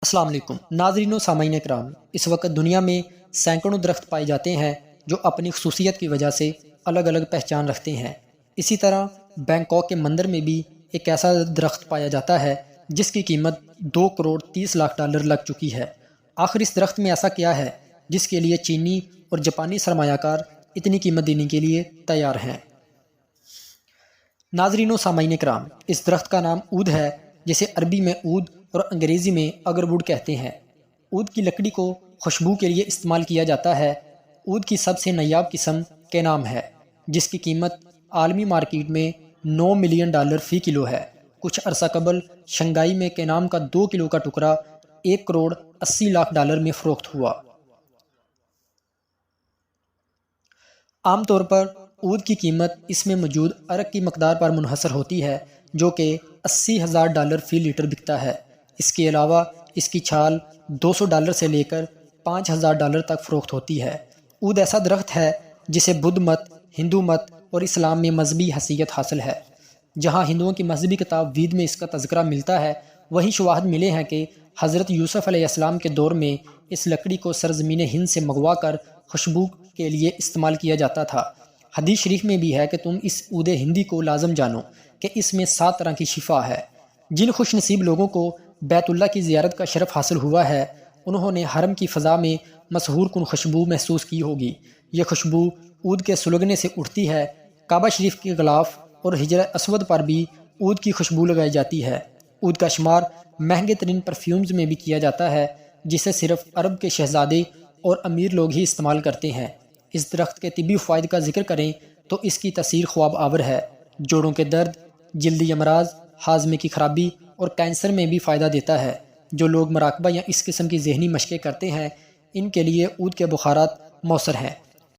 السلام علیکم ناظرین و سامعین کرام، اس وقت دنیا میں سینکڑوں درخت پائے جاتے ہیں جو اپنی خصوصیت کی وجہ سے الگ الگ پہچان رکھتے ہیں۔ اسی طرح بینکاک کے مندر میں بھی ایک ایسا درخت پایا جاتا ہے جس کی قیمت 2 کروڑ 30 لاکھ ڈالر لگ چکی ہے۔ آخر اس درخت میں ایسا کیا ہے جس کے لیے چینی اور جاپانی سرمایہ کار اتنی قیمت دینے کے لیے تیار ہیں؟ ناظرین و سامعین کرام، اس درخت کا نام عود ہے، جسے عربی میں عود اور انگریزی میں اگر ووڈ کہتے ہیں۔ عود کی لکڑی کو خوشبو کے لیے استعمال کیا جاتا ہے۔ عود کی سب سے نایاب قسم کینام ہے، جس کی قیمت عالمی مارکیٹ میں 9 ملین ڈالر فی کلو ہے۔ کچھ عرصہ قبل شنگھائی میں کینام کا 2 کلو کا ٹکڑا 1 کروڑ 80 لاکھ ڈالر میں فروخت ہوا۔ عام طور پر عود کی قیمت اس میں موجود عرق کی مقدار پر منحصر ہوتی ہے، جو کہ 80,000 ڈالر فی لیٹر بکتا ہے۔ اس کے علاوہ اس کی چھال 200 ڈالر سے لے کر 5,000 ڈالر تک فروخت ہوتی ہے۔ عود ایسا درخت ہے جسے بدھ مت، ہندو مت اور اسلام میں مذہبی حیثیت حاصل ہے۔ جہاں ہندوؤں کی مذہبی کتاب وید میں اس کا تذکرہ ملتا ہے، وہیں شواہد ملے ہیں کہ حضرت یوسف علیہ السلام کے دور میں اس لکڑی کو سرزمین ہند سے منگوا کر خوشبو کے لیے استعمال کیا جاتا تھا۔ حدیث شریف میں بھی ہے کہ تم اس عود ہندی کو لازم جانو کہ اس میں 7 طرح کی شفا ہے۔ جن خوش نصیب لوگوں کو بیت اللہ کی زیارت کا شرف حاصل ہوا ہے، انہوں نے حرم کی فضا میں مسحور کن خوشبو محسوس کی ہوگی۔ یہ خوشبو عود کے سلگنے سے اٹھتی ہے۔ کعبہ شریف کے غلاف اور حجر اسود پر بھی عود کی خوشبو لگائی جاتی ہے۔ عود کا شمار مہنگے ترین پرفیومز میں بھی کیا جاتا ہے، جسے صرف عرب کے شہزادے اور امیر لوگ ہی استعمال کرتے ہیں۔ اس درخت کے طبی فوائد کا ذکر کریں تو اس کی تاثیر خواب آور ہے۔ جوڑوں کے درد، جلدی امراض، ہاضمے کی خرابی اور کینسر میں بھی فائدہ دیتا ہے۔ جو لوگ مراقبہ یا اس قسم کی ذہنی مشقیں کرتے ہیں، ان کے لیے عود کے بخارات مؤثر ہیں۔